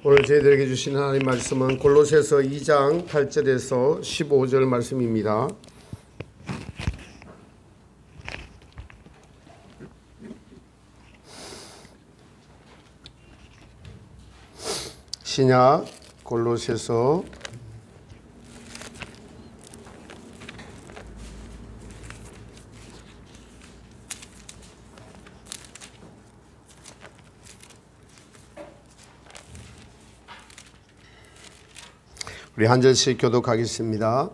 오늘 저희들에게 주신 하나님 말씀은 골로새서 2장 8절에서 15절 말씀입니다. 신약 골로새서 우리 한 절씩 교독하겠습니다.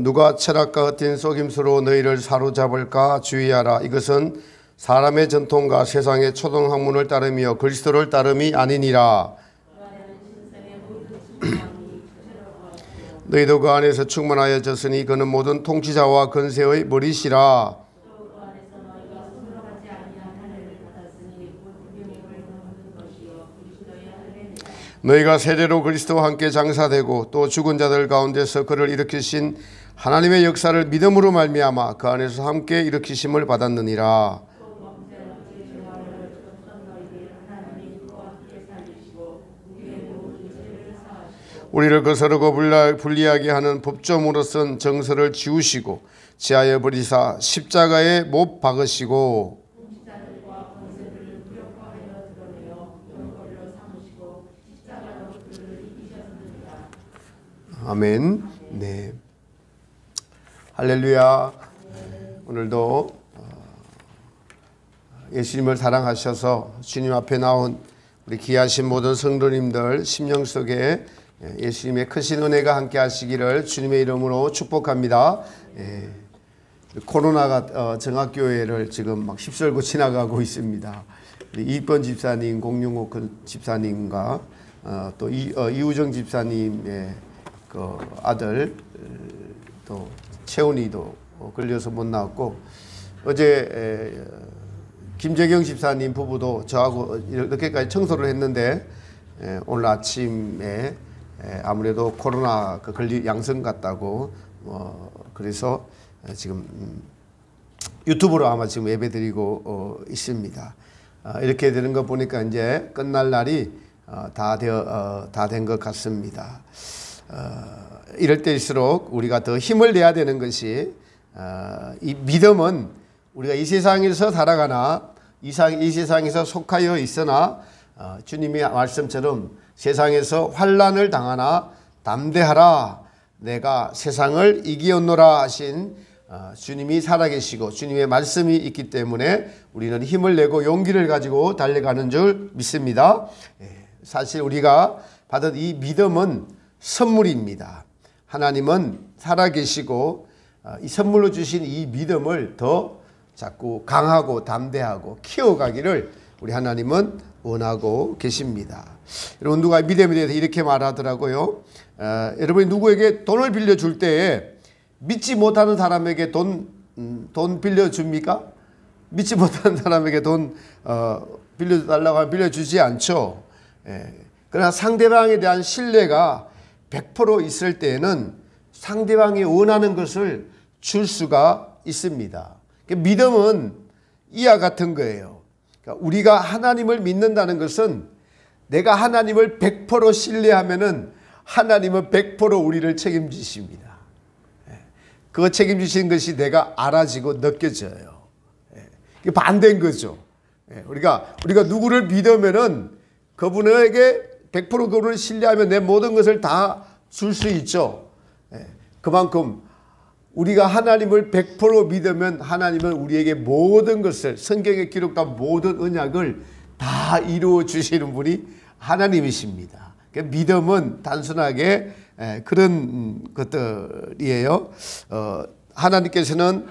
누가 철학과 흩은 속임수로 너희를 사로잡을까 주의하라. 이것은 사람의 전통과 세상의 초등학문을 따름이요 그리스도를 따름이 아니니라. 너희도 그 안에서 충만하여졌으니 그는 모든 통치자와 권세의 머리시라. 너희가 세례로 그리스도와 함께 장사되고 또 죽은 자들 가운데서 그를 일으키신 하나님의 역사를 믿음으로 말미암아 그 안에서 함께 일으키심을 받았느니라. 우리를 거스르고 불리하게 하는 법조물로선 정서를 지우시고 지하여 버리사 십자가에 못 박으시고 아멘. 네. 할렐루야. 오늘도 예수님을 사랑하셔서 주님 앞에 나온 우리 귀하신 모든 성도님들 심령 속에 예수님의 크신 은혜가 함께 하시기를 주님의 이름으로 축복합니다. 코로나가 정학교회를 지금 막 휩쓸고 지나가고 있습니다. 우리 이번 집사님, 공룡옥 집사님과 또 이우정 집사님의 그 아들 또 채훈이도 걸려서 못 나왔고 어제 김재경 집사님 부부도 저하고 이렇게까지 청소를 했는데 오늘 아침에 아무래도 코로나 양성 같다고 그래서 지금 유튜브로 아마 지금 예배드리고 있습니다. 이렇게 되는 거 보니까 이제 끝날 날이 다 된 것 같습니다. 이럴 때일수록 우리가 더 힘을 내야 되는 것이 이 믿음은 우리가 이 세상에서 살아가나 이 세상에서 속하여 있으나 주님의 말씀처럼 세상에서 환난을 당하나 담대하라 내가 세상을 이기었노라 하신 주님이 살아계시고 주님의 말씀이 있기 때문에 우리는 힘을 내고 용기를 가지고 달려가는 줄 믿습니다. 사실 우리가 받은 이 믿음은 선물입니다. 하나님은 살아계시고 이 선물로 주신 이 믿음을 더 자꾸 강하고 담대하고 키워가기를 우리 하나님은 원하고 계십니다. 여러분 누가 믿음에 대해서 이렇게 말하더라고요. 여러분이 누구에게 돈을 빌려줄 때에 믿지 못하는 사람에게 돈 빌려줍니까? 믿지 못하는 사람에게 돈 빌려달라고 하면 빌려주지 않죠. 그러나 상대방에 대한 신뢰가 100% 있을 때에는 상대방이 원하는 것을 줄 수가 있습니다. 믿음은 이와 같은 거예요. 우리가 하나님을 믿는다는 것은 내가 하나님을 100% 신뢰하면은 하나님은 100% 우리를 책임지십니다. 그 책임지시는 것이 내가 알아지고 느껴져요. 이게 반대인 거죠. 우리가 누구를 믿으면은 그분에게 100% 그분을 신뢰하면 내 모든 것을 다 줄 수 있죠. 그만큼 우리가 하나님을 100% 믿으면 하나님은 우리에게 모든 것을 성경에 기록된 모든 언약을 다 이루어 주시는 분이 하나님이십니다. 믿음은 단순하게 그런 것들이에요. 하나님께서는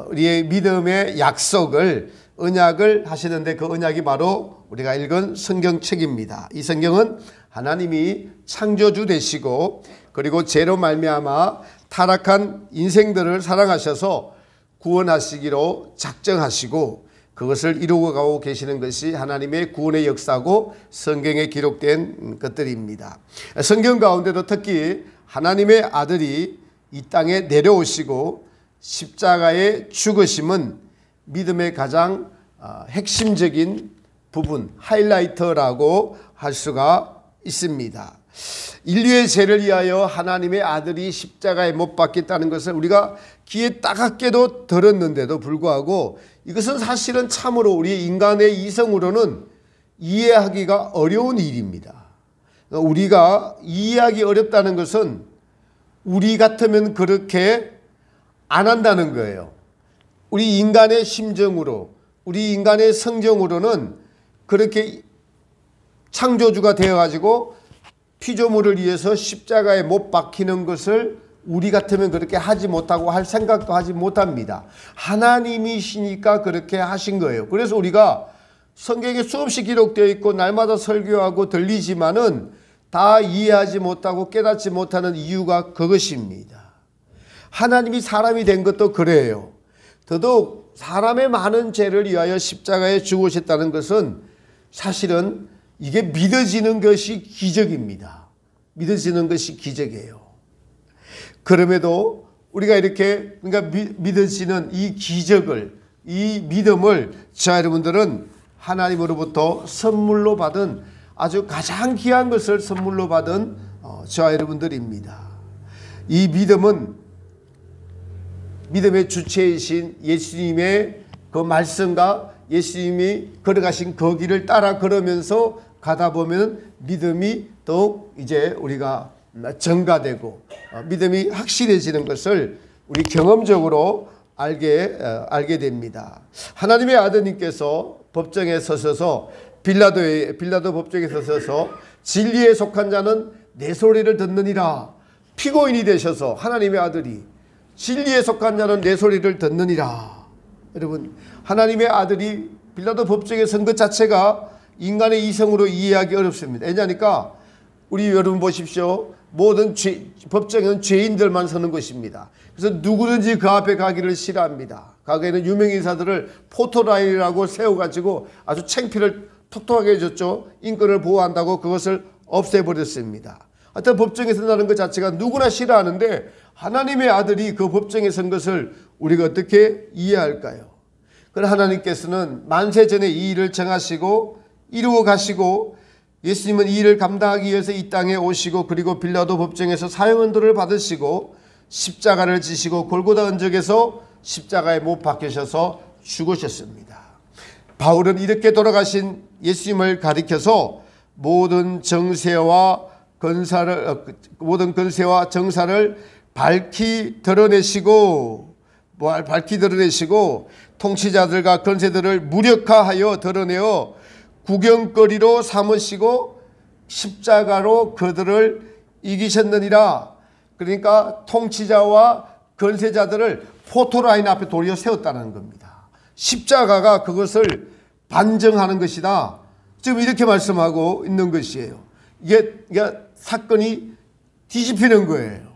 우리의 믿음의 약속을 언약을 하시는데 그 언약이 바로 우리가 읽은 성경책입니다. 이 성경은 하나님이 창조주 되시고 그리고 죄로 말미암아 타락한 인생들을 사랑하셔서 구원하시기로 작정하시고 그것을 이루어가고 계시는 것이 하나님의 구원의 역사고 성경에 기록된 것들입니다. 성경 가운데도 특히 하나님의 아들이 이 땅에 내려오시고 십자가에 죽으심은 믿음의 가장 핵심적인 부분, 하이라이터라고 할 수가 있습니다. 인류의 죄를 위하여 하나님의 아들이 십자가에 못 박혔다는 것을 우리가 귀에 따갑게도 들었는데도 불구하고 이것은 사실은 참으로 우리 인간의 이성으로는 이해하기가 어려운 일입니다. 우리가 이해하기 어렵다는 것은 우리 같으면 그렇게 안 한다는 거예요. 우리 인간의 심정으로, 우리 인간의 성정으로는 그렇게 창조주가 되어가지고 피조물을 위해서 십자가에 못 박히는 것을 우리 같으면 그렇게 하지 못하고 할 생각도 하지 못합니다. 하나님이시니까 그렇게 하신 거예요. 그래서 우리가 성경에 수없이 기록되어 있고 날마다 설교하고 들리지만은 다 이해하지 못하고 깨닫지 못하는 이유가 그것입니다. 하나님이 사람이 된 것도 그래요. 더더욱 사람의 많은 죄를 위하여 십자가에 죽으셨다는 것은 사실은 이게 믿어지는 것이 기적입니다. 믿어지는 것이 기적이에요. 그럼에도 우리가 이렇게 그러니까 믿어지는 이 기적을, 이 믿음을 저와 여러분들은 하나님으로부터 선물로 받은 아주 가장 귀한 것을 선물로 받은 저와 여러분들입니다. 이 믿음은 믿음의 주체이신 예수님의 그 말씀과 예수님이 걸어가신 그 길을 따라 걸으면서 가다 보면 믿음이 더욱 이제 우리가 증가되고 믿음이 확실해지는 것을 우리 경험적으로 알게 됩니다. 하나님의 아드님께서 법정에 서셔서 빌라도 법정에 서셔서 진리에 속한 자는 내 소리를 듣느니라. 피고인이 되셔서 하나님의 아들이 진리에 속한 자는 내 소리를 듣느니라. 여러분, 하나님의 아들이 빌라도 법정에 선 것 자체가 인간의 이성으로 이해하기 어렵습니다. 왜냐하니까 우리 여러분 보십시오. 모든 법정은 죄인들만 서는 것입니다. 그래서 누구든지 그 앞에 가기를 싫어합니다. 과거에는 유명인사들을 포토라인이라고 세워가지고 아주 창피를 톡톡하게 해줬죠. 인권을 보호한다고 그것을 없애버렸습니다. 하여튼 법정에 선다는 것 자체가 누구나 싫어하는데 하나님의 아들이 그 법정에 선 것을 우리가 어떻게 이해할까요? 그러나 하나님께서는 만세 전에 이 일을 정하시고 이루어 가시고 예수님은 이 일을 감당하기 위해서 이 땅에 오시고 그리고 빌라도 법정에서 사형언도를 받으시고 십자가를 지시고 골고다 언덕에서 십자가에 못 박히셔서 죽으셨습니다. 바울은 이렇게 돌아가신 예수님을 가리켜서 모든 건세와 정사를 밝히 드러내시고 통치자들과 권세들을 무력화하여 드러내어 구경거리로 삼으시고 십자가로 그들을 이기셨느니라. 그러니까 통치자와 권세자들을 포토라인 앞에 도리어 세웠다는 겁니다. 십자가가 그것을 반증하는 것이다. 지금 이렇게 말씀하고 있는 것이에요. 이게 사건이 뒤집히는 거예요.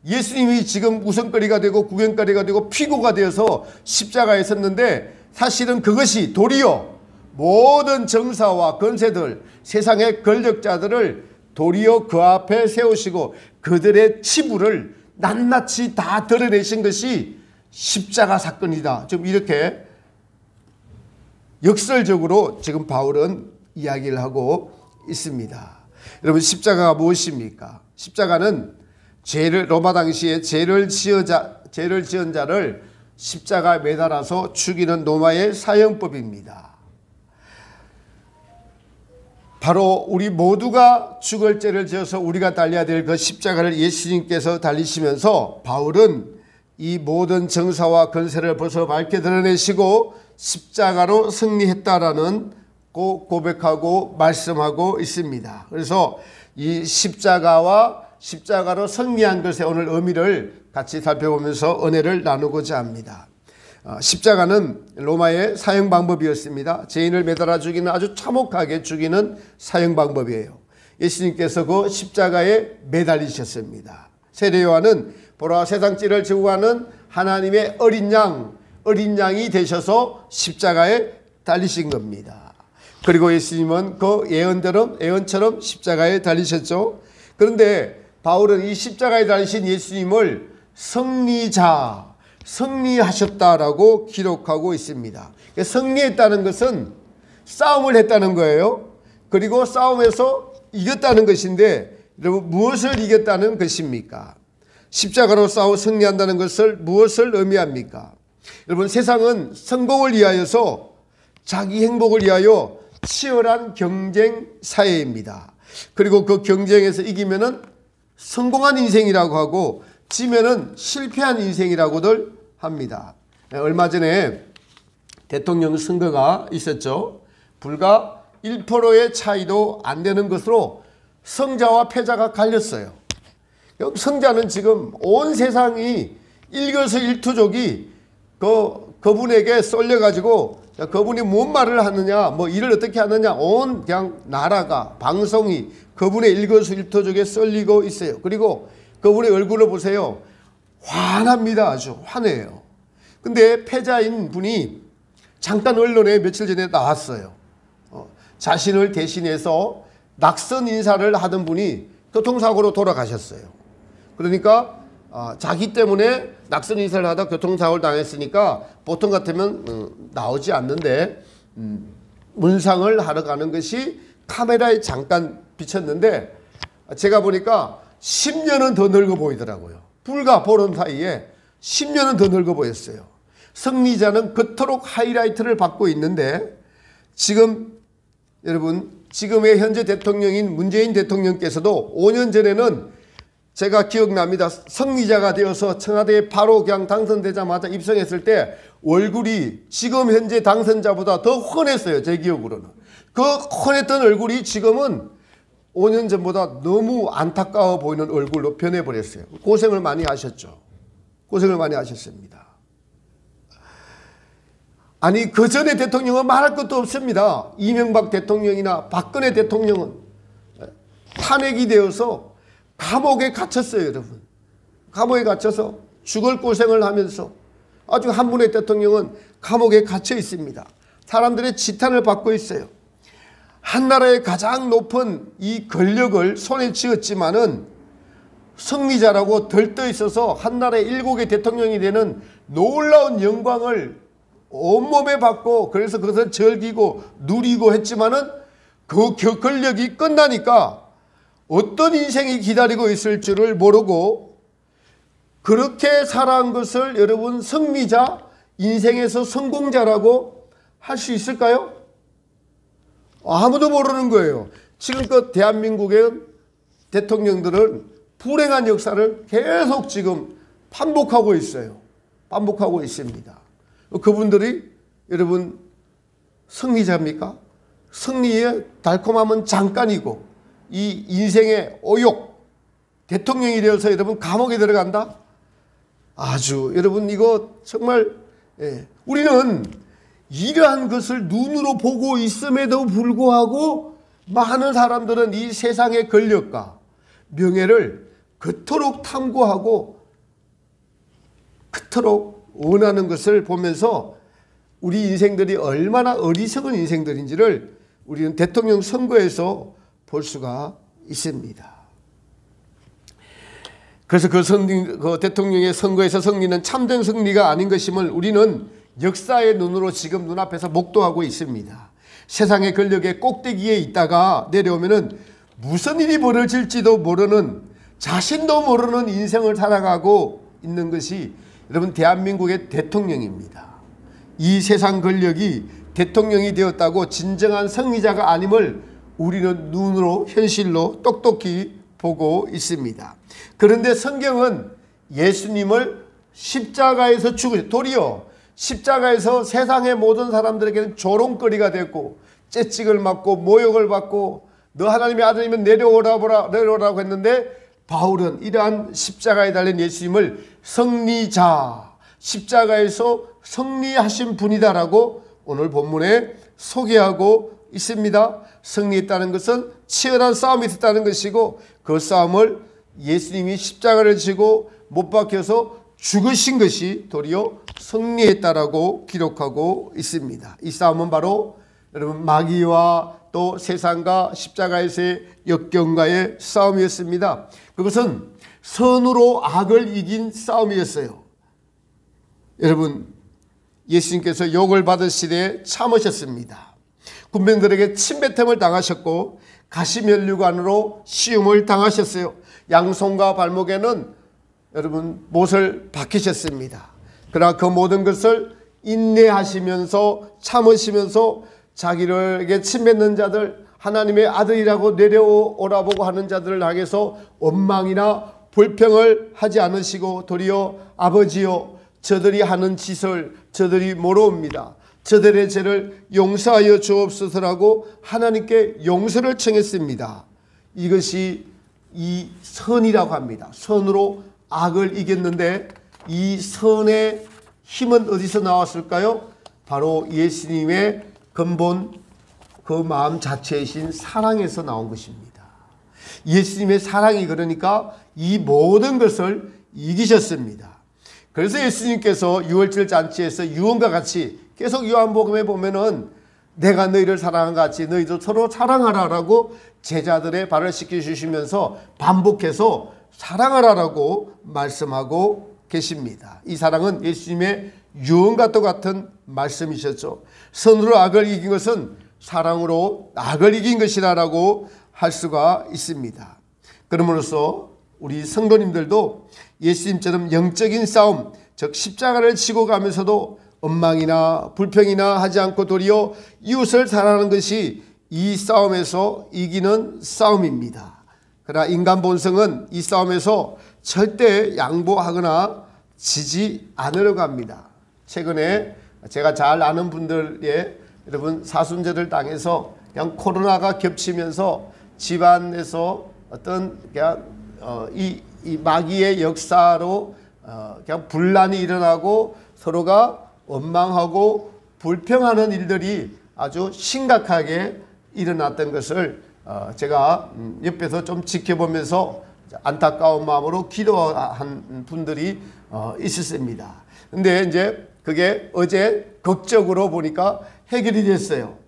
예수님이 지금 우선거리가 되고 구경거리가 되고 피고가 되어서 십자가에 섰는데 사실은 그것이 도리어 모든 정사와 권세들, 세상의 권력자들을 도리어 그 앞에 세우시고 그들의 치부를 낱낱이 다 드러내신 것이 십자가 사건이다. 지금 이렇게 역설적으로 지금 바울은 이야기를 하고 있습니다. 여러분, 십자가가 무엇입니까? 십자가는 로마 당시에 죄를 지은 자를 십자가에 매달아서 죽이는 로마의 사형법입니다. 바로 우리 모두가 죽을 죄를 지어서 우리가 달려야 될 그 십자가를 예수님께서 달리시면서 바울은 이 모든 정사와 권세를 벌써 밝게 드러내시고 십자가로 승리했다라는 고백하고 말씀하고 있습니다. 그래서 이 십자가로 승리한 것의 오늘 의미를 같이 살펴보면서 은혜를 나누고자 합니다. 십자가는 로마의 사형 방법이었습니다. 죄인을 매달아 죽이는 아주 참혹하게 죽이는 사형 방법이에요. 예수님께서 그 십자가에 매달리셨습니다. 세례 요한은 보라 세상 죄를 지고 가는 하나님의 어린 양이 되셔서 십자가에 달리신 겁니다. 그리고 예수님은 그 예언처럼 십자가에 달리셨죠. 그런데 바울은 이 십자가에 달리신 예수님을 승리하셨다라고 기록하고 있습니다. 승리했다는 것은 싸움을 했다는 거예요. 그리고 싸움에서 이겼다는 것인데 여러분 무엇을 이겼다는 것입니까? 십자가로 싸워 승리한다는 것을 무엇을 의미합니까? 여러분 세상은 성공을 위하여서 자기 행복을 위하여 치열한 경쟁 사회입니다. 그리고 그 경쟁에서 이기면은 성공한 인생이라고 하고 지면은 실패한 인생이라고들 합니다. 얼마 전에 대통령 선거가 있었죠. 불과 1%의 차이도 안 되는 것으로 성자와 패자가 갈렸어요. 성자는 지금 온 세상이 일거수일투족이 그분에게 쏠려가지고 그분이 뭔 말을 하느냐, 뭐 일을 어떻게 하느냐, 온 그냥 나라가 방송이 그분의 일거수일투족에 쏠리고 있어요. 그리고 그분의 얼굴을 보세요. 환합니다. 아주 환해요. 근데 패자인 분이 잠깐 언론에 며칠 전에 나왔어요. 자신을 대신해서 낙선 인사를 하던 분이 교통사고로 돌아가셨어요. 그러니까 자기 때문에 낙선 인사를 하다 교통사고를 당했으니까 보통 같으면 나오지 않는데 문상을 하러 가는 것이 카메라에 잠깐 비쳤는데 제가 보니까 10년은 더 늙어 보이더라고요. 불과 보름 사이에 10년은 더 늙어 보였어요. 승리자는 그토록 하이라이트를 받고 있는데 지금 여러분 지금의 현재 대통령인 문재인 대통령께서도 5년 전에는 제가 기억납니다. 승리자가 되어서 청와대에 바로 그냥 당선되자마자 입성했을 때 얼굴이 지금 현재 당선자보다 더 훤했어요. 제 기억으로는. 그 훤했던 얼굴이 지금은 5년 전보다 너무 안타까워 보이는 얼굴로 변해버렸어요. 고생을 많이 하셨죠. 고생을 많이 하셨습니다. 아니 그 전에 대통령은 말할 것도 없습니다. 이명박 대통령이나 박근혜 대통령은 탄핵이 되어서 감옥에 갇혔어요. 여러분. 감옥에 갇혀서 죽을 고생을 하면서 아주 한 분의 대통령은 감옥에 갇혀 있습니다. 사람들의 지탄을 받고 있어요. 한 나라의 가장 높은 이 권력을 손에 쥐었지만은 승리자라고 들떠 있어서 한 나라의 7개 대통령이 되는 놀라운 영광을 온몸에 받고 그래서 그것을 즐기고 누리고 했지만은 그 권력이 끝나니까 어떤 인생이 기다리고 있을 줄을 모르고 그렇게 살아온 것을 여러분 승리자, 인생에서 성공자라고 할 수 있을까요? 아무도 모르는 거예요. 지금껏 대한민국의 대통령들은 불행한 역사를 계속 지금 반복하고 있어요. 반복하고 있습니다. 그분들이 여러분 승리자입니까? 승리의 달콤함은 잠깐이고 이 인생의 오욕, 대통령이 되어서 여러분 감옥에 들어간다? 아주 여러분 이거 정말 우리는 이러한 것을 눈으로 보고 있음에도 불구하고 많은 사람들은 이 세상의 권력과 명예를 그토록 탐구하고 그토록 원하는 것을 보면서 우리 인생들이 얼마나 어리석은 인생들인지를 우리는 대통령 선거에서 볼 수가 있습니다. 그래서 그 대통령의 선거에서 승리는 참된 승리가 아닌 것임을 우리는 역사의 눈으로 지금 눈앞에서 목도하고 있습니다. 세상의 권력의 꼭대기에 있다가 내려오면은 무슨 일이 벌어질지도 모르는 자신도 모르는 인생을 살아가고 있는 것이 여러분 대한민국의 대통령입니다. 이 세상 권력이 대통령이 되었다고 진정한 승리자가 아님을 우리는 눈으로 현실로 똑똑히 보고 있습니다. 그런데 성경은 예수님을 십자가에서 죽으셨 도리어 십자가에서 세상의 모든 사람들에게는 조롱거리가 됐고 채찍을 맞고 모욕을 받고 너 하나님의 아들이면 내려오라고 했는데 바울은 이러한 십자가에 달린 예수님을 승리자, 십자가에서 승리하신 분이다라고 오늘 본문에 소개하고 있습니다. 승리했다는 것은 치열한 싸움이 있었다는 것이고 그 싸움을 예수님이 십자가를 지고 못 박혀서 죽으신 것이 도리어 승리했다라고 기록하고 있습니다. 이 싸움은 바로 여러분 마귀와 또 세상과 십자가에서의 역경과의 싸움이었습니다. 그것은 선으로 악을 이긴 싸움이었어요. 여러분 예수님께서 욕을 받으시되 참으셨습니다. 군병들에게 침뱉음을 당하셨고 가시면류관으로 시움을 당하셨어요. 양손과 발목에는 여러분 못을 박히셨습니다. 그러나 그 모든 것을 인내하시면서 참으시면서 자기에게 침뱉는 자들, 하나님의 아들이라고 내려오라보고 하는 자들을 향해서 원망이나 불평을 하지 않으시고 도리어 아버지여 저들이 하는 짓을 저들이 모르옵니다. 저들의 죄를 용서하여 주옵소서라고 하나님께 용서를 청했습니다. 이것이 이 선이라고 합니다. 선으로 악을 이겼는데 이 선의 힘은 어디서 나왔을까요? 바로 예수님의 근본 그 마음 자체이신 사랑에서 나온 것입니다. 예수님의 사랑이 그러니까 이 모든 것을 이기셨습니다. 그래서 예수님께서 유월절 잔치에서 유언과 같이 계속 요한복음에 보면은 내가 너희를 사랑한 같이 너희도 서로 사랑하라라고 제자들의 발을 씻겨주시면서 반복해서 사랑하라라고 말씀하고 계십니다. 이 사랑은 예수님의 유언과 똑같은 말씀이셨죠. 선으로 악을 이긴 것은 사랑으로 악을 이긴 것이라고 할 수가 있습니다. 그러므로서 우리 성도님들도 예수님처럼 영적인 싸움, 즉 십자가를 지고 가면서도 원망이나 불평이나 하지 않고 도리어 이웃을 사랑하는 것이 이 싸움에서 이기는 싸움입니다. 그러나 인간 본성은 이 싸움에서 절대 양보하거나 지지 않으려고 합니다. 최근에 제가 잘 아는 분들의 여러분 사순절을 당해서 그냥 코로나가 겹치면서 집안에서 어떤 그냥 이 마귀의 역사로 그냥 분란이 일어나고 서로가 원망하고 불평하는 일들이 아주 심각하게 일어났던 것을 제가 옆에서 좀 지켜보면서 안타까운 마음으로 기도한 분들이 있었습니다. 근데 이제 그게 어제 극적으로 보니까 해결이 됐어요.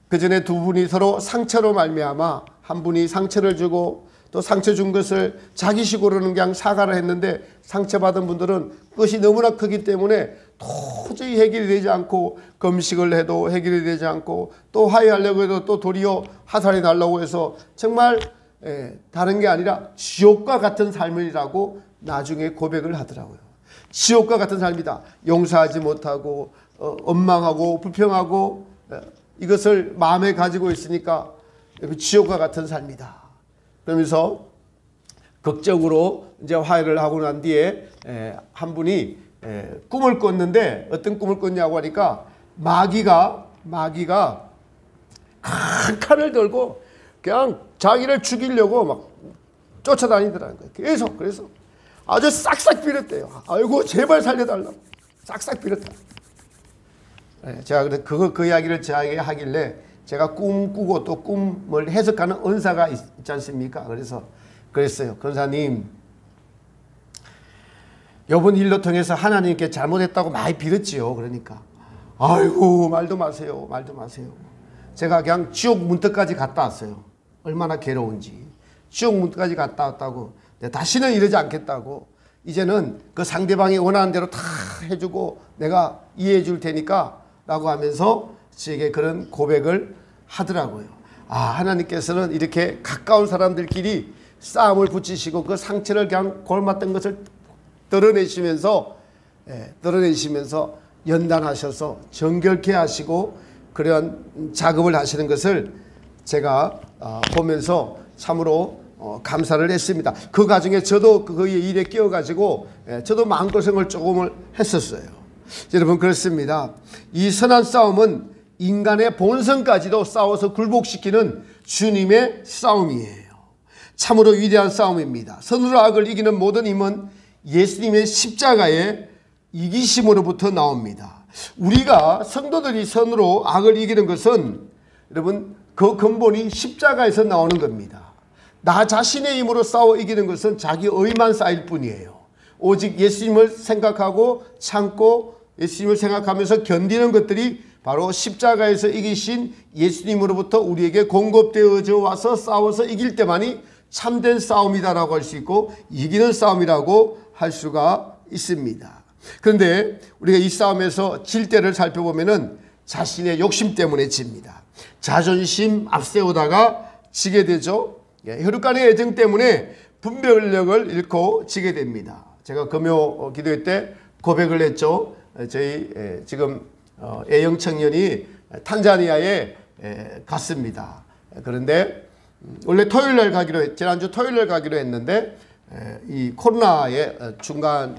그 전에 두 분이 서로 상처로 말미암아 한 분이 상처를 주고 또 상처 준 것을 자기식으로는 그냥 사과를 했는데 상처받은 분들은 그것이 너무나 크기 때문에 도저히 해결이 되지 않고 금식을 해도 해결이 되지 않고 또 화해하려고 해도 또 도리어 화살이 날라고 해서 정말 다른 게 아니라 지옥과 같은 삶이라고 나중에 고백을 하더라고요. 지옥과 같은 삶이다. 용서하지 못하고 원망하고 불평하고 이것을 마음에 가지고 있으니까 지옥과 같은 삶이다. 그러면서 극적으로 이제 화해를 하고 난 뒤에 한 분이 꿈을 꿨는데 어떤 꿈을 꿨냐고 하니까 마귀가 큰 칼을 들고 그냥 자기를 죽이려고 막 쫓아다니더라는 거예요. 계속. 그래서 아주 싹싹 빌었대요. 아이고 제발 살려달라고 싹싹 빌었다. 제가 그 이야기를 저에게 하길래 제가 꿈 꾸고 또 꿈을 해석하는 은사가 있지 않습니까? 그래서 그랬어요. 권사님, 이번 일로 통해서 하나님께 잘못했다고 많이 빌었지요. 그러니까 아이고 말도 마세요. 제가 그냥 지옥 문턱까지 갔다 왔어요. 얼마나 괴로운지. 지옥 문턱까지 갔다 왔다고. 다시는 이러지 않겠다고. 이제는 그 상대방이 원하는 대로 다 해주고 내가 이해해 줄 테니까 라고 하면서 저에게 그런 고백을 하더라고요. 하나님께서는 이렇게 가까운 사람들끼리 싸움을 붙이시고 그 상처를 그냥 골맞던 것을 드러내시면서 연단하셔서 정결케 하시고 그런 작업을 하시는 것을 제가 보면서 참으로 감사를 했습니다. 그 과정에 저도 그 일에 끼어가지고 저도 마음고생을 조금을 했었어요. 여러분 그렇습니다. 이 선한 싸움은 인간의 본성까지도 싸워서 굴복시키는 주님의 싸움이에요. 참으로 위대한 싸움입니다. 선으로 악을 이기는 모든 힘은 예수님의 십자가의 이기심으로부터 나옵니다. 우리가 성도들이 선으로 악을 이기는 것은 여러분 그 근본이 십자가에서 나오는 겁니다. 나 자신의 힘으로 싸워 이기는 것은 자기 의만 쌓일 뿐이에요. 오직 예수님을 생각하고 참고 예수님을 생각하면서 견디는 것들이 바로 십자가에서 이기신 예수님으로부터 우리에게 공급되어져 와서 싸워서 이길 때만이 참된 싸움이다라고 할 수 있고 이기는 싸움이라고 할 수가 있습니다. 그런데 우리가 이 싸움에서 질 때를 살펴보면은 자신의 욕심 때문에 집니다. 자존심 앞세우다가 지게 되죠. 혈육간의 애정 때문에 분별력을 잃고 지게 됩니다. 제가 금요 기도회 때 고백을 했죠. 저희 지금 A형 청년이 탄자니아에 갔습니다. 그런데 원래 토요일날 가기로 지난주 토요일날 가기로 했는데 이 코로나의 중간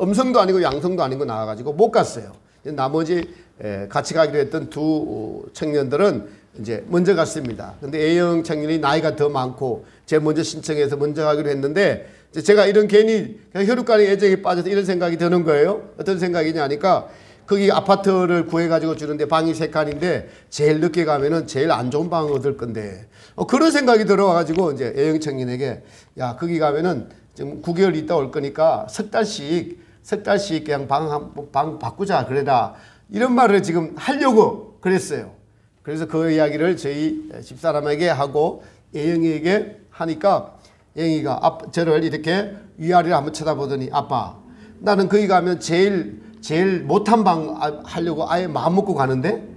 음성도 아니고 양성도 아니고 나와가지고 못 갔어요. 나머지 같이 가기로 했던 두 청년들은 이제 먼저 갔습니다. 근데 A형 청년이 나이가 더 많고 제가 먼저 신청해서 먼저 가기로 했는데 제가 이런 괜히 혈육간의 애정에 빠져서 이런 생각이 드는 거예요. 어떤 생각이냐 하니까 거기 아파트를 구해가지고 주는데 방이 3칸인데 제일 늦게 가면은 제일 안 좋은 방을 얻을 건데 그런 생각이 들어와가지고 이제 A형 청년에게 야 거기 가면은 지금 9개월 있다 올 거니까 석 달씩 그냥 방 바꾸자 그래라 이런 말을 지금 하려고 그랬어요. 그래서 그 이야기를 저희 집사람에게 하고 A형에게 하니까 A형이가 저를 이렇게 위아래를 한번 쳐다보더니 아빠 나는 거기 가면 제일 못한 방 하려고 아예 마음 먹고 가는데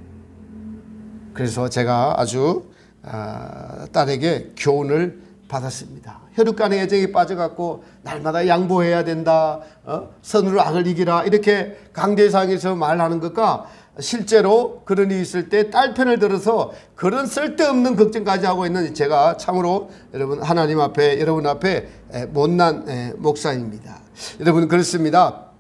그래서 제가 아주 딸에게 교훈을 받았습니다. 혈육간의 애정에 빠져갖고 날마다 양보해야 된다. 선으로 악을 이기라. 이렇게 강대상에서 말하는 것과 실제로 그런 일이 있을 때 딸 편을 들어서 그런 쓸데없는 걱정까지 하고 있는 제가 참으로 여러분 하나님 앞에 여러분 앞에 못난 목사입니다. 여러분 그렇습니다.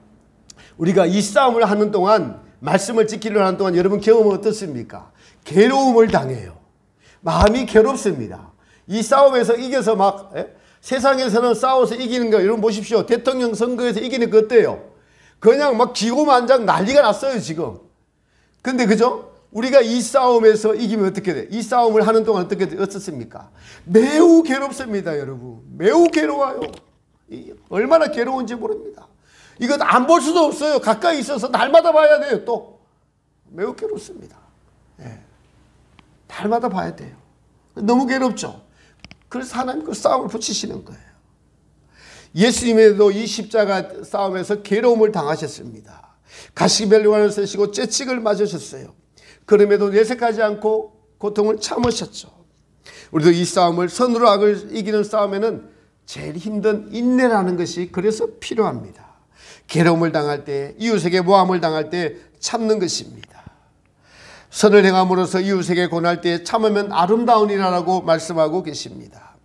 우리가 이 싸움을 하는 동안 말씀을 지키려고 하는 동안 여러분 경험은 어떻습니까? 괴로움을 당해요. 마음이 괴롭습니다. 이 싸움에서 이겨서 막 세상에서는 싸워서 이기는 거 여러분 보십시오. 대통령 선거에서 이기는 거 어때요? 그냥 막 기고만장 난리가 났어요 지금. 근데 그죠? 우리가 이 싸움에서 이기면 어떻게 돼? 이 싸움을 하는 동안 어떻습니까? 매우 괴롭습니다 여러분. 매우 괴로워요. 얼마나 괴로운지 모릅니다. 이것 안 볼 수도 없어요. 가까이 있어서 날마다 봐야 돼요. 또 매우 괴롭습니다. 날마다 봐야 돼요. 너무 괴롭죠. 그래서 하나님 그 싸움을 붙이시는 거예요. 예수님에도 이 십자가 싸움에서 괴로움을 당하셨습니다. 가시벨관을 쓰시고 채찍을 맞으셨어요. 그럼에도 내색하지 않고 고통을 참으셨죠. 우리도 이 싸움을 선으로 악을 이기는 싸움에는 제일 힘든 인내라는 것이 그래서 필요합니다. 괴로움을 당할 때 이웃에게 모함을 당할 때 참는 것입니다. 선을 행함으로써 이웃에게 권할 때 참으면 아름다우니라라고 말씀하고 계십니다.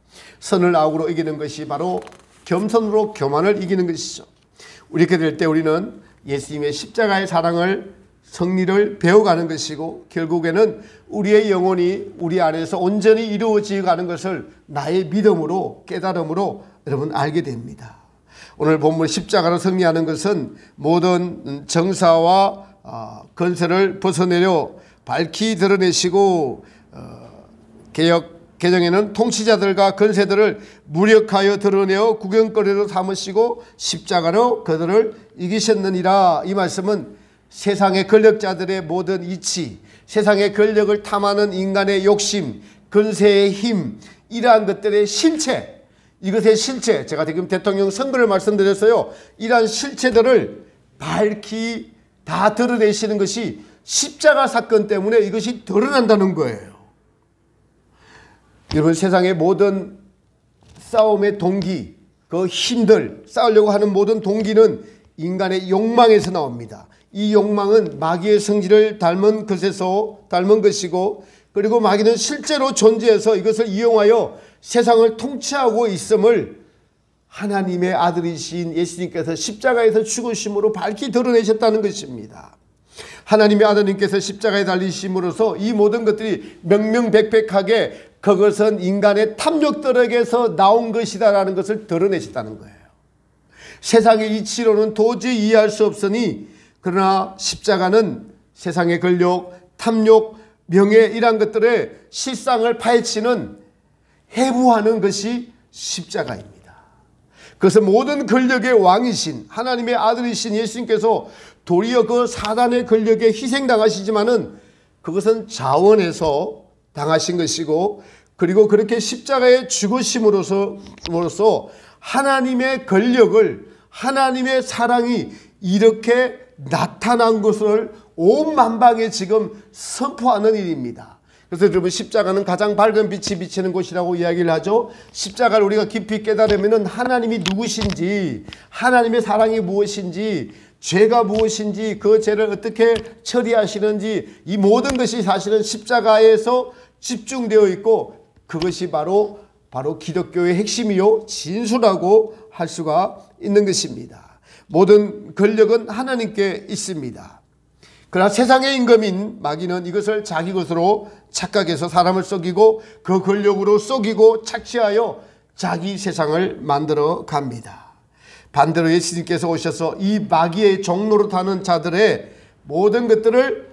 선을 악으로 이기는 것이 바로 겸손으로 교만을 이기는 것이죠. 이렇게 될 때 우리는 예수님의 십자가의 사랑을 성리를 배워가는 것이고 결국에는 우리의 영혼이 우리 안에서 온전히 이루어져 가는 것을 나의 믿음으로 깨달음으로 여러분 알게 됩니다. 오늘 본문 십자가로 승리하는 것은 모든 정사와 건설을 벗어내려 밝히 드러내시고 개정에는 통치자들과 건세들을 무력하여 드러내어 구경거리로 삼으시고 십자가로 그들을 이기셨느니라. 이 말씀은 세상의 권력자들의 모든 이치, 세상의 권력을 탐하는 인간의 욕심, 건세의 힘, 이러한 것들의 실체, 이것의 실체, 제가 지금 대통령 선거를 말씀드렸어요. 이러한 실체들을 밝히 다 드러내시는 것이 십자가 사건 때문에 이것이 드러난다는 거예요. 여러분 세상의 모든 싸움의 동기, 그 힘들, 싸우려고 하는 모든 동기는 인간의 욕망에서 나옵니다. 이 욕망은 마귀의 성질을 닮은 것이고 그리고 마귀는 실제로 존재해서 이것을 이용하여 세상을 통치하고 있음을 하나님의 아들이신 예수님께서 십자가에서 죽으심으로 밝히 드러내셨다는 것입니다. 하나님의 아들님께서 십자가에 달리심으로써 이 모든 것들이 명명백백하게 그것은 인간의 탐욕들에게서 나온 것이다라는 것을 드러내셨다는 거예요. 세상의 이치로는 도저히 이해할 수 없으니 그러나 십자가는 세상의 권력, 탐욕, 명예 이런 것들의 실상을 파헤치는 해부하는 것이 십자가입니다. 그래서 모든 권력의 왕이신 하나님의 아들이신 예수님께서 도리어 그 사단의 권력에 희생당하시지만은 그것은 자원에서 당하신 것이고 그리고 그렇게 십자가에 죽으심으로써 하나님의 권력을 하나님의 사랑이 이렇게 나타난 것을 온 만방에 지금 선포하는 일입니다. 그래서 여러분 십자가는 가장 밝은 빛이 비치는 곳이라고 이야기를 하죠. 십자가를 우리가 깊이 깨달으면 하나님이 누구신지, 하나님의 사랑이 무엇인지, 죄가 무엇인지, 그 죄를 어떻게 처리하시는지, 이 모든 것이 사실은 십자가에서 집중되어 있고, 그것이 바로 기독교의 핵심이요 진수라고 할 수가 있는 것입니다. 모든 권력은 하나님께 있습니다. 그러나 세상의 임금인 마귀는 이것을 자기 것으로 착각해서 사람을 속이고 그 권력으로 속이고 착취하여 자기 세상을 만들어 갑니다. 반대로 예수님께서 오셔서 이 마귀의 종로로 타는 자들의 모든 것들을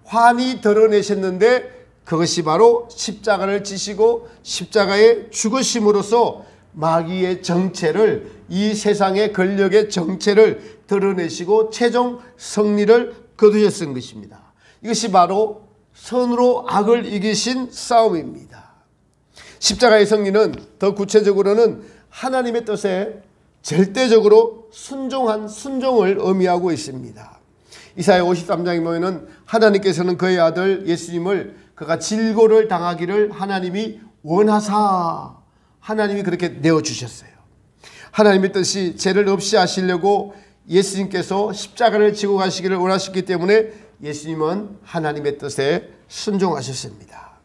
환히 드러내셨는데, 그것이 바로 십자가를 지시고 십자가의 죽으심으로써 마귀의 정체를, 이 세상의 권력의 정체를 드러내시고 최종 승리를 거두셨던 것입니다. 이것이 바로 선으로 악을 이기신 싸움입니다. 십자가의 승리는 더 구체적으로는 하나님의 뜻에 절대적으로 순종한 순종을 의미하고 있습니다. 이사야 53장에 보면 하나님께서는 그의 아들 예수님을 그가 질고를 당하기를 하나님이 원하사, 하나님이 그렇게 내어주셨어요. 하나님의 뜻이 죄를 없이 하시려고 예수님께서 십자가를 지고 가시기를 원하셨기 때문에 예수님은 하나님의 뜻에 순종하셨습니다.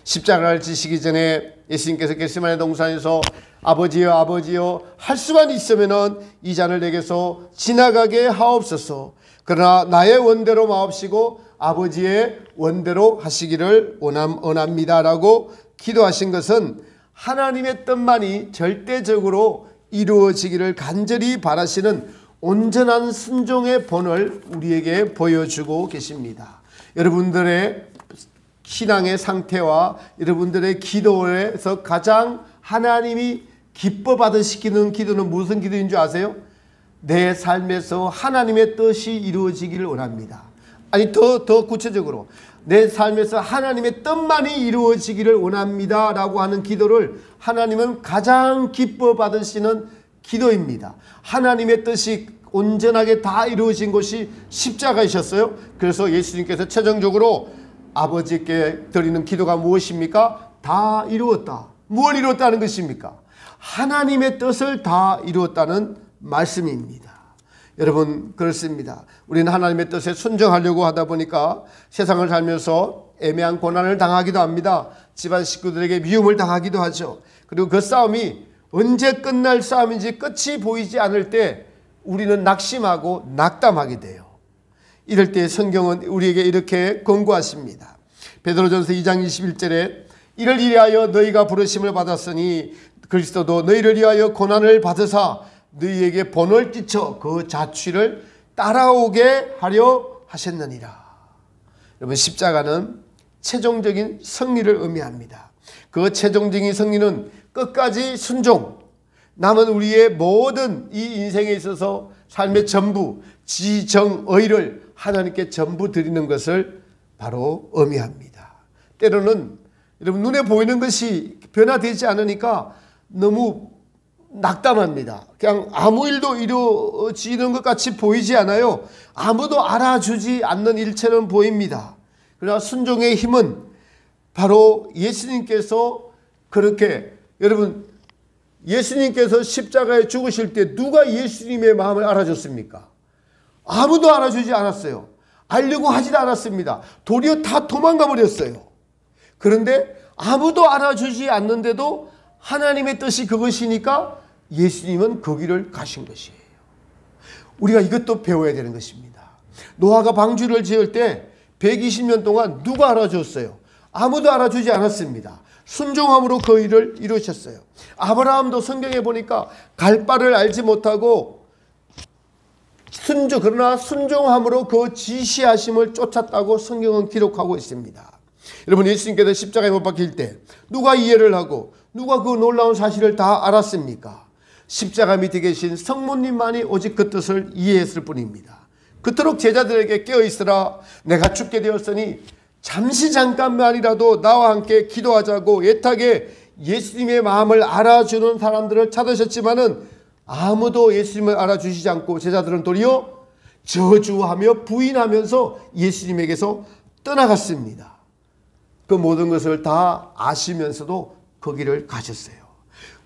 십자가를 지시기 전에 예수님께서 겟세마네 동산에서 아버지여 아버지여 할 수만 있으면 이 잔을 내게서 지나가게 하옵소서. 그러나 나의 원대로 마옵시고 아버지의 원대로 하시기를 원합니다라고 기도하신 것은 하나님의 뜻만이 절대적으로 이루어지기를 간절히 바라시는 온전한 순종의 본을 우리에게 보여주고 계십니다. 여러분들의 신앙의 상태와 여러분들의 기도에서 가장 하나님이 기뻐 받으시는 기도는 무슨 기도인 줄 아세요? 내 삶에서 하나님의 뜻이 이루어지기를 원합니다. 아니 더 구체적으로 내 삶에서 하나님의 뜻만이 이루어지기를 원합니다 라고 하는 기도를 하나님은 가장 기뻐 받으시는 기도입니다. 하나님의 뜻이 온전하게 다 이루어진 것이 십자가이셨어요. 그래서 예수님께서 최종적으로 아버지께 드리는 기도가 무엇입니까? 다 이루었다. 뭘 이루었다는 것입니까? 하나님의 뜻을 다 이루었다는 말씀입니다. 여러분 그렇습니다. 우리는 하나님의 뜻에 순종하려고 하다 보니까 세상을 살면서 애매한 고난을 당하기도 합니다. 집안 식구들에게 미움을 당하기도 하죠. 그리고 그 싸움이 언제 끝날 싸움인지 끝이 보이지 않을 때 우리는 낙심하고 낙담하게 돼요. 이럴 때 성경은 우리에게 이렇게 권고하십니다. 베드로전서 2장 21절에 이를 위하여 너희가 부르심을 받았으니 그리스도도 너희를 위하여 고난을 받으사 너희에게 본을 끼쳐 그 자취를 따라오게 하려 하셨느니라. 여러분 십자가는 최종적인 승리를 의미합니다. 그 최종적인 승리는 끝까지 순종, 남은 우리의 모든 이 인생에 있어서 삶의 전부 지정의를 하나님께 전부 드리는 것을 바로 의미합니다. 때로는 여러분 눈에 보이는 것이 변화되지 않으니까 너무 낙담합니다. 그냥 아무 일도 이루어지는 것 같이 보이지 않아요. 아무도 알아주지 않는 일처럼 보입니다. 그러나 순종의 힘은 바로 예수님께서 그렇게, 여러분 예수님께서 십자가에 죽으실 때 누가 예수님의 마음을 알아줬습니까? 아무도 알아주지 않았어요. 알려고 하지도 않았습니다. 도리어 다 도망가 버렸어요. 그런데 아무도 알아주지 않는데도 하나님의 뜻이 그것이니까 예수님은 그 길을 가신 것이에요. 우리가 이것도 배워야 되는 것입니다. 노아가 방주를 지을 때 120년 동안 누가 알아줬어요? 아무도 알아주지 않았습니다. 순종함으로 그 일을 이루셨어요. 아브라함도 성경에 보니까 갈 바를 알지 못하고 그러나 순종함으로 그 지시하심을 쫓았다고 성경은 기록하고 있습니다. 여러분 예수님께서 십자가에 못 박힐 때 누가 이해를 하고 누가 그 놀라운 사실을 다 알았습니까? 십자가 밑에 계신 성모님만이 오직 그 뜻을 이해했을 뿐입니다. 그토록 제자들에게 깨어있으라 내가 죽게 되었으니 잠시 잠깐만이라도 나와 함께 기도하자고 애타게 예수님의 마음을 알아주는 사람들을 찾으셨지만은 아무도 예수님을 알아주시지 않고 제자들은 도리어 저주하며 부인하면서 예수님에게서 떠나갔습니다. 그 모든 것을 다 아시면서도 거기를 가셨어요.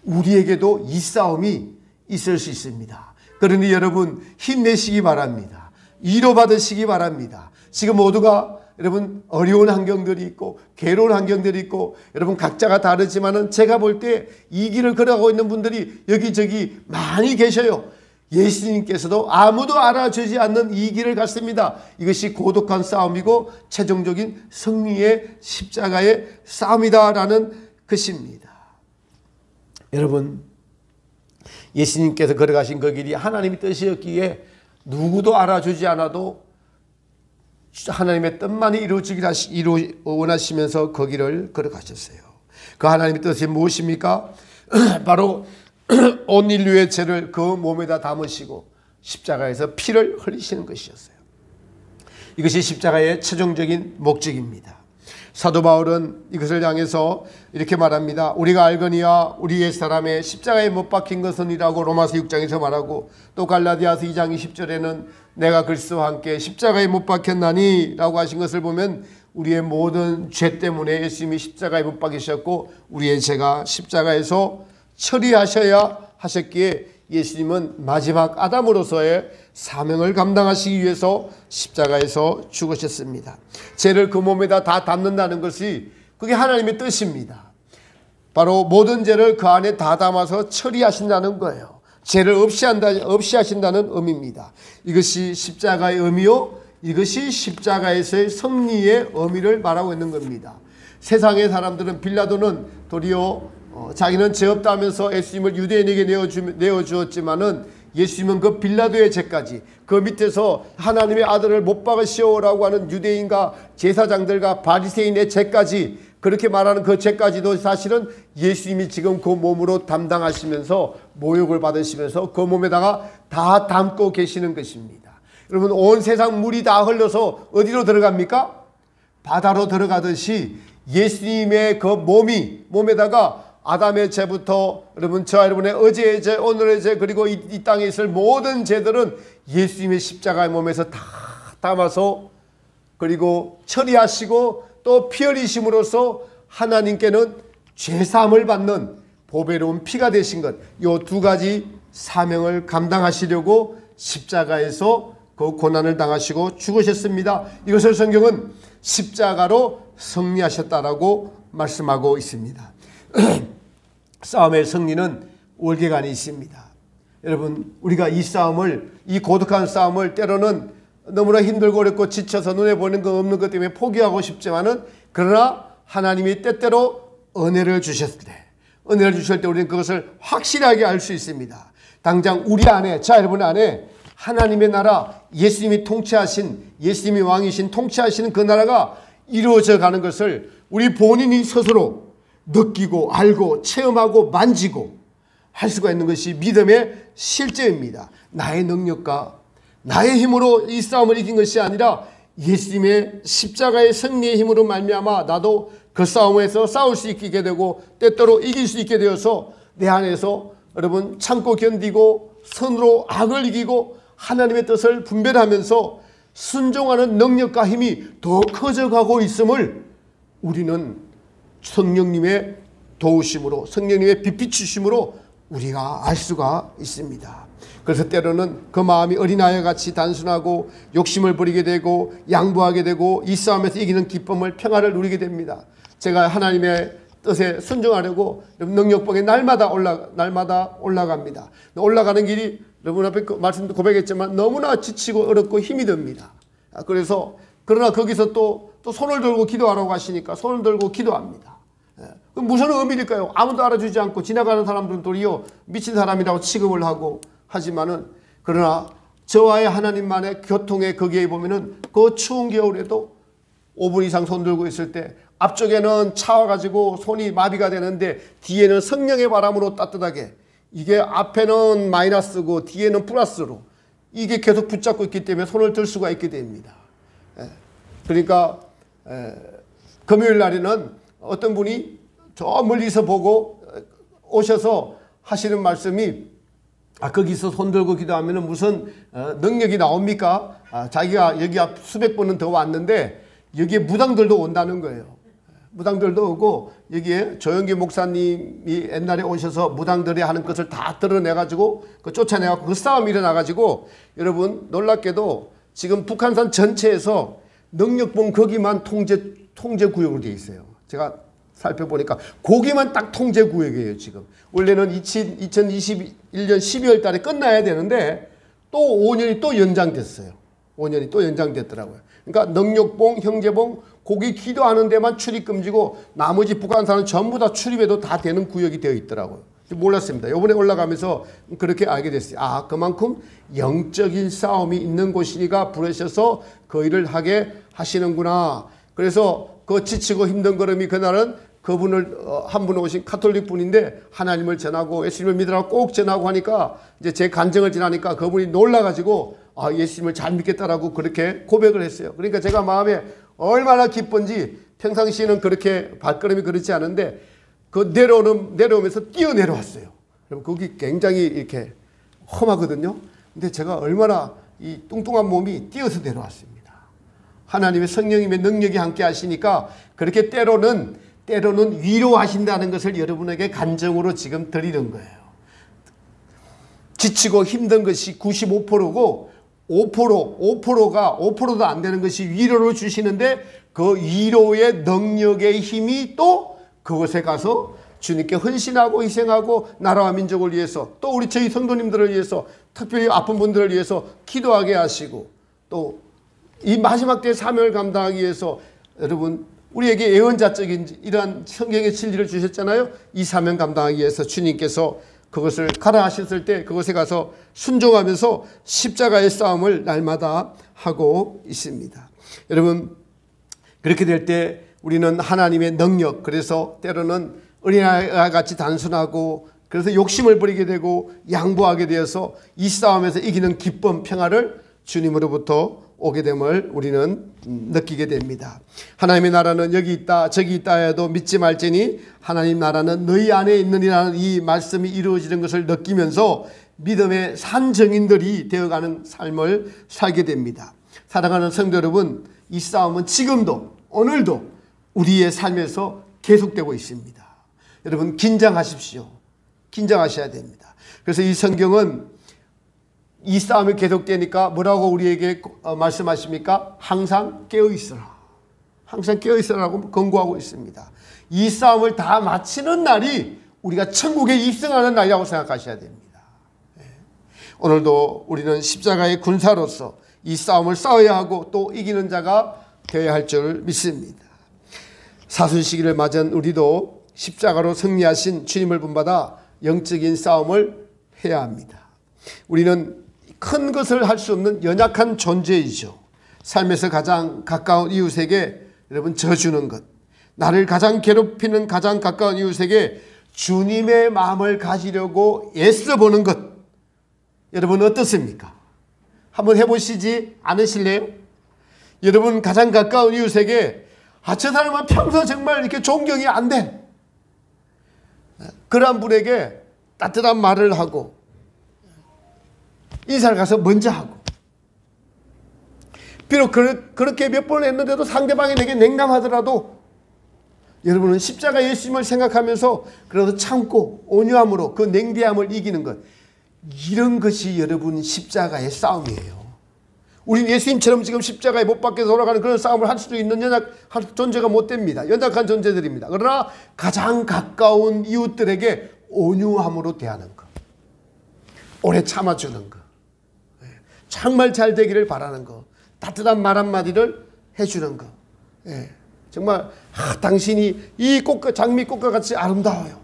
우리에게도 이 싸움이 있을 수 있습니다. 그러니 여러분 힘내시기 바랍니다. 위로받으시기 바랍니다. 지금 모두가 여러분 어려운 환경들이 있고 괴로운 환경들이 있고 여러분 각자가 다르지만은 제가 볼 때 이 길을 걸어가고 있는 분들이 여기저기 많이 계셔요. 예수님께서도 아무도 알아주지 않는 이 길을 갔습니다. 이것이 고독한 싸움이고 최종적인 승리의 십자가의 싸움이다라는 것입니다. 여러분 예수님께서 걸어가신 그 길이 하나님의 뜻이었기에 누구도 알아주지 않아도 하나님의 뜻만이 이루어지기를 원하시면서 그 길을 걸어가셨어요. 그 하나님의 뜻이 무엇입니까? 바로 온 인류의 죄를 그 몸에다 담으시고 십자가에서 피를 흘리시는 것이었어요. 이것이 십자가의 최종적인 목적입니다. 사도 바울은 이것을 향해서 이렇게 말합니다. 우리가 알거니와 우리 옛 사람의 십자가에 못 박힌 것은이라고 로마서 6장에서 말하고 또 갈라디아서 2장 20절에는 내가 그리스도와 함께 십자가에 못 박혔나니 라고 하신 것을 보면 우리의 모든 죄 때문에 예수님이 십자가에 못 박히셨고 우리의 죄가 십자가에서 처리하셔야 하셨기에 예수님은 마지막 아담으로서의 사명을 감당하시기 위해서 십자가에서 죽으셨습니다. 죄를 그 몸에다 다 담는다는 것이 그게 하나님의 뜻입니다. 바로 모든 죄를 그 안에 다 담아서 처리하신다는 거예요. 죄를 없이 하신다는 의미입니다. 이것이 십자가의 의미요, 이것이 십자가에서의 승리의 의미를 말하고 있는 겁니다. 세상의 사람들은 빌라도는 도리어 자기는 죄 없다 하면서 예수님을 유대인에게 내어주었지만은 예수님은 그 빌라도의 죄까지 그 밑에서 하나님의 아들을 못 박으시오라고 하는 유대인과 제사장들과 바리새인의 죄까지 그렇게 말하는 그 죄까지도 사실은 예수님이 지금 그 몸으로 담당하시면서 모욕을 받으시면서 그 몸에다가 다 담고 계시는 것입니다. 여러분 온 세상 물이 다 흘러서 어디로 들어갑니까? 바다로 들어가듯이 예수님의 그 몸에다가 아담의 죄부터 여러분 저와 여러분의 어제의 죄, 오늘의 죄 그리고 이 땅에 있을 모든 죄들은 예수님의 십자가의 몸에서 다 담아서 그리고 처리하시고 또 피 흘리심으로써 하나님께는 죄사함을 받는 보배로운 피가 되신 것, 이 두 가지 사명을 감당하시려고 십자가에서 그 고난을 당하시고 죽으셨습니다. 이것을 성경은 십자가로 승리하셨다라고 말씀하고 있습니다. 싸움의 승리는 월계관이 있습니다. 여러분 우리가 이 싸움을, 이 고독한 싸움을 때로는 너무나 힘들고 어렵고 지쳐서 눈에 보이는 거 없는 것 때문에 포기하고 싶지만은 그러나 하나님이 때때로 은혜를 주셨을 때 우리는 그것을 확실하게 알 수 있습니다. 당장 우리 안에, 자 여러분 안에 하나님의 나라, 예수님이 통치하신, 예수님이 왕이신 통치하시는 그 나라가 이루어져 가는 것을 우리 본인이 스스로 느끼고 알고 체험하고 만지고 할 수가 있는 것이 믿음의 실제입니다. 나의 능력과 나의 힘으로 이 싸움을 이긴 것이 아니라 예수님의 십자가의 승리의 힘으로 말미암아 나도 그 싸움에서 싸울 수 있게 되고 때때로 이길 수 있게 되어서 내 안에서 여러분 참고 견디고 선으로 악을 이기고 하나님의 뜻을 분별하면서 순종하는 능력과 힘이 더 커져가고 있음을 우리는 성령님의 도우심으로 성령님의 빛 주심으로 우리가 알 수가 있습니다. 그래서 때로는 그 마음이 어린아이와 같이 단순하고 욕심을 부리게 되고 양보하게 되고 이 싸움에서 이기는 기쁨을 평화를 누리게 됩니다. 제가 하나님의 뜻에 순종하려고 능력봉에 날마다 올라갑니다. 올라가는 길이 여러분 앞에 말씀도 고백했지만 너무나 지치고 어렵고 힘이 듭니다. 그래서 그러나 거기서 또 손을 들고 기도하라고 하시니까 손을 들고 기도합니다. 그럼 무슨 의미일까요? 아무도 알아주지 않고 지나가는 사람들은 도리어 미친 사람이라고 취급을 하고 하지만은 그러나 저와의 하나님만의 교통의 거기에 보면은 그 추운 겨울에도 5분 이상 손 들고 있을 때 앞쪽에는 차와가지고 손이 마비가 되는데 뒤에는 성령의 바람으로 따뜻하게 이게 앞에는 마이너스고 뒤에는 플러스로 이게 계속 붙잡고 있기 때문에 손을 들 수가 있게 됩니다. 그러니까 금요일 날에는 어떤 분이 저 멀리서 보고 오셔서 하시는 말씀이 거기서 손 들고 기도하면 무슨 능력이 나옵니까? 자기가 여기 수백 번은 더 왔는데 여기에 무당들도 온다는 거예요. 무당들도 오고 여기에 조영기 목사님이 옛날에 오셔서 무당들이 하는 것을 다 드러내가지고 쫓아내갖고 그 싸움이 일어나가지고 여러분 놀랍게도 지금 북한산 전체에서 능력봉 거기만 통제구역으로 되어 있어요. 제가 살펴보니까 거기만 딱 통제구역이에요. 지금 원래는 2021년 12월 달에 끝나야 되는데 또 5년이 또 연장됐어요. 5년이 또 연장됐더라고요. 그러니까 능력봉, 형제봉 거기 기도하는 데만 출입금지고 나머지 북한산은 전부 다 출입해도 다 되는 구역이 되어 있더라고요. 몰랐습니다. 이번에 올라가면서 그렇게 알게 됐어요. 그만큼 영적인 싸움이 있는 곳이니까 부르셔서 그 일을 하게 하시는구나. 그래서 그 지치고 힘든 걸음이 그날은 그분을 한 분 오신 카톨릭 분인데 하나님을 전하고 예수님을 믿으라고 꼭 전하고 하니까 이제 제 간증을 지나니까 그분이 놀라가지고 예수님을 잘 믿겠다라고 그렇게 고백을 했어요. 그러니까 제가 마음에 얼마나 기쁜지 평상시에는 그렇게 발걸음이 그렇지 않은데 그 내려오면서 뛰어 내려왔어요. 그럼 거기 굉장히 이렇게 험하거든요. 근데 제가 얼마나 이 뚱뚱한 몸이 뛰어서 내려왔습니다. 하나님의 성령님의 능력이 함께 하시니까 그렇게 때로는 위로하신다는 것을 여러분에게 간증으로 지금 드리는 거예요. 지치고 힘든 것이 95%고 5%도 안 되는 것이 위로를 주시는데 그 위로의 능력의 힘이 또 그곳에 가서 주님께 헌신하고 희생하고 나라와 민족을 위해서 또 저희 성도님들을 위해서 특별히 아픈 분들을 위해서 기도하게 하시고 또 이 마지막 때의 사명을 감당하기 위해서 여러분 우리에게 예언자적인 이러한 성경의 진리를 주셨잖아요. 이 사명 감당하기 위해서 주님께서 그것을 가라 하셨을 때 그것에 가서 순종하면서 십자가의 싸움을 날마다 하고 있습니다. 여러분 그렇게 될 때 우리는 하나님의 능력, 그래서 때로는 어린아이와 같이 단순하고 그래서 욕심을 부리게 되고 양보하게 되어서 이 싸움에서 이기는 기쁨, 평화를 주님으로부터 오게 됨을 우리는 느끼게 됩니다. 하나님의 나라는 여기 있다 저기 있다 해도 믿지 말지니 하나님 나라는 너희 안에 있느니라는 이 말씀이 이루어지는 것을 느끼면서 믿음의 산증인들이 되어가는 삶을 살게 됩니다. 사랑하는 성도 여러분, 이 싸움은 지금도 오늘도 우리의 삶에서 계속되고 있습니다. 여러분 긴장하십시오. 긴장하셔야 됩니다. 그래서 이 성경은 이 싸움이 계속되니까 뭐라고 우리에게 말씀하십니까? 항상 깨어있어라. 항상 깨어있어라고 권고하고 있습니다. 이 싸움을 다 마치는 날이 우리가 천국에 입성하는 날이라고 생각하셔야 됩니다. 오늘도 우리는 십자가의 군사로서 이 싸움을 싸워야 하고 또 이기는 자가 되어야 할 줄 믿습니다. 사순시기를 맞은 우리도 십자가로 승리하신 주님을 본받아 영적인 싸움을 해야 합니다. 우리는 큰 것을 할 수 없는 연약한 존재이죠. 삶에서 가장 가까운 이웃에게 여러분 져주는 것, 나를 가장 괴롭히는 가장 가까운 이웃에게 주님의 마음을 가지려고 애써보는 것, 여러분 어떻습니까? 한번 해보시지 않으실래요? 여러분 가장 가까운 이웃에게 저 사람은 평소 정말 이렇게 존경이 안 돼. 그런 분에게 따뜻한 말을 하고 인사를 가서 먼저 하고, 비록 그렇게 몇 번 했는데도 상대방이 내게 냉담하더라도 여러분은 십자가 예수님을 생각하면서 그래도 참고 온유함으로 그 냉대함을 이기는 것, 이런 것이 여러분 십자가의 싸움이에요. 우리는 예수님처럼 지금 십자가에 못 박혀서 돌아가는 그런 싸움을 할 수도 있는 연약한 존재가 못 됩니다. 연약한 존재들입니다. 그러나 가장 가까운 이웃들에게 온유함으로 대하는 것, 오래 참아주는 것, 정말 잘 되기를 바라는 것, 따뜻한 말 한마디를 해주는 것, 정말 당신이 이 꽃과 장미꽃과 같이 아름다워요,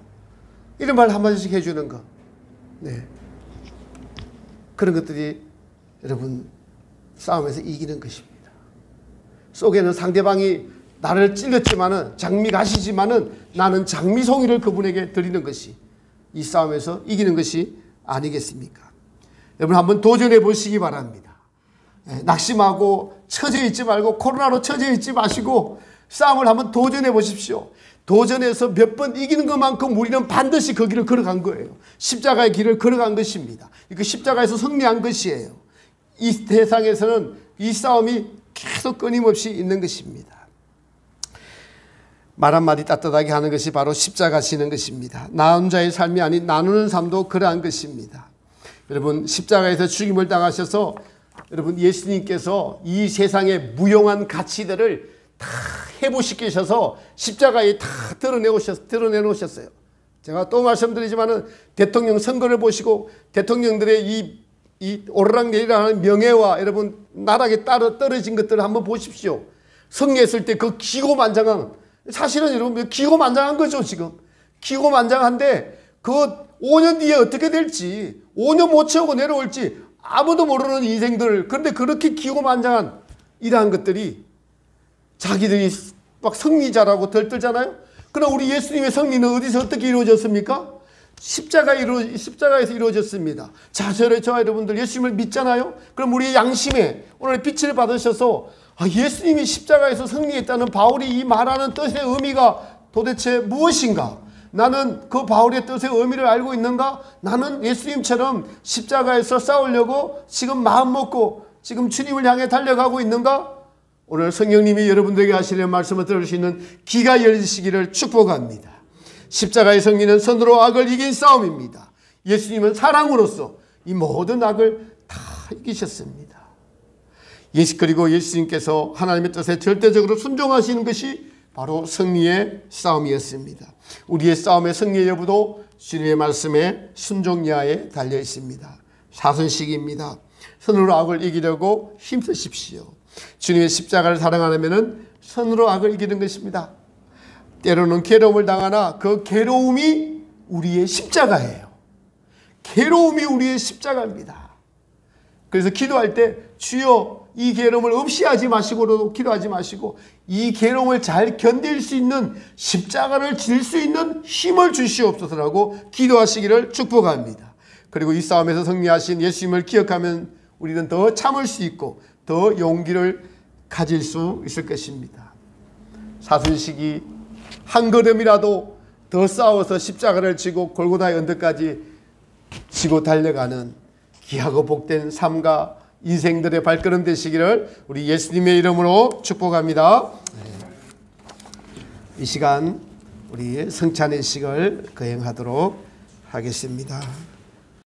이런 말 한마디씩 해주는 것, 그런 것들이 여러분 싸움에서 이기는 것입니다. 속에는 상대방이 나를 찔렀지만은 장미가시지만은 나는 장미송이를 그분에게 드리는 것이 이 싸움에서 이기는 것이 아니겠습니까? 여러분 한번 도전해 보시기 바랍니다. 낙심하고 처져 있지 말고 코로나로 처져 있지 마시고 싸움을 한번 도전해 보십시오. 도전에서 몇 번 이기는 것만큼 우리는 반드시 그 길을 걸어간 거예요. 십자가의 길을 걸어간 것입니다. 그 십자가에서 승리한 것이에요. 이 세상에서는 이 싸움이 계속 끊임없이 있는 것입니다. 말 한마디 따뜻하게 하는 것이 바로 십자가 지는 것입니다. 나 혼자의 삶이 아닌 나누는 삶도 그러한 것입니다. 여러분, 십자가에서 죽임을 당하셔서 여러분, 예수님께서 이 세상의 무용한 가치들을 다 회복시키셔서 십자가에 다 드러내놓으셨어요. 제가 또 말씀드리지만은 대통령 선거를 보시고 대통령들의 이 오르락내리락하는 명예와 여러분 나락에 따라 떨어진 것들을 한번 보십시오. 승리했을 때 그 기고만장한, 사실은 여러분 기고만장한 거죠. 지금 기고만장한데 그 5년 뒤에 어떻게 될지, 5년 못 채우고 내려올지 아무도 모르는 인생들, 그런데 그렇게 기고만장한 이러한 것들이 자기들이 막 승리자라고 들뜨잖아요. 그러나 우리 예수님의 승리는 어디서 어떻게 이루어졌습니까? 십자가에서 이루어졌습니다. 자, 저와 여러분들 예수님을 믿잖아요. 그럼 우리의 양심에 오늘 빛을 받으셔서 예수님이 십자가에서 승리했다는 바울이 이 말하는 뜻의 의미가 도대체 무엇인가? 나는 그 바울의 뜻의 의미를 알고 있는가? 나는 예수님처럼 십자가에서 싸우려고 지금 마음 먹고 지금 주님을 향해 달려가고 있는가? 오늘 성령님이 여러분들에게 하시는 말씀을 들을 수 있는 귀가 열리시기를 축복합니다. 십자가의 승리는 선으로 악을 이긴 싸움입니다. 예수님은 사랑으로서 이 모든 악을 다 이기셨습니다. 그리고 예수님께서 하나님의 뜻에 절대적으로 순종하시는 것이 바로 승리의 싸움이었습니다. 우리의 싸움의 승리의 여부도 주님의 말씀에 순종야에 달려 있습니다. 사순식입니다. 선으로 악을 이기려고 힘쓰십시오. 주님의 십자가를 사랑하려면 선으로 악을 이기는 것입니다. 때로는 괴로움을 당하나 그 괴로움이 우리의 십자가예요. 괴로움이 우리의 십자가입니다. 그래서 기도할 때 주여 이 괴로움을 없이 하지 마시고도 기도하지 마시고 이 괴로움을 잘 견딜 수 있는 십자가를 질 수 있는 힘을 주시옵소서라고 기도하시기를 축복합니다. 그리고 이 싸움에서 승리하신 예수님을 기억하면 우리는 더 참을 수 있고 더 용기를 가질 수 있을 것입니다. 사순식이 한 걸음이라도 더 싸워서 십자가를 지고 골고다의 언덕까지 지고 달려가는 귀하고 복된 삶과 인생들의 발걸음 되시기를 우리 예수님의 이름으로 축복합니다. 이 시간 우리 성찬의 식을 거행하도록 하겠습니다.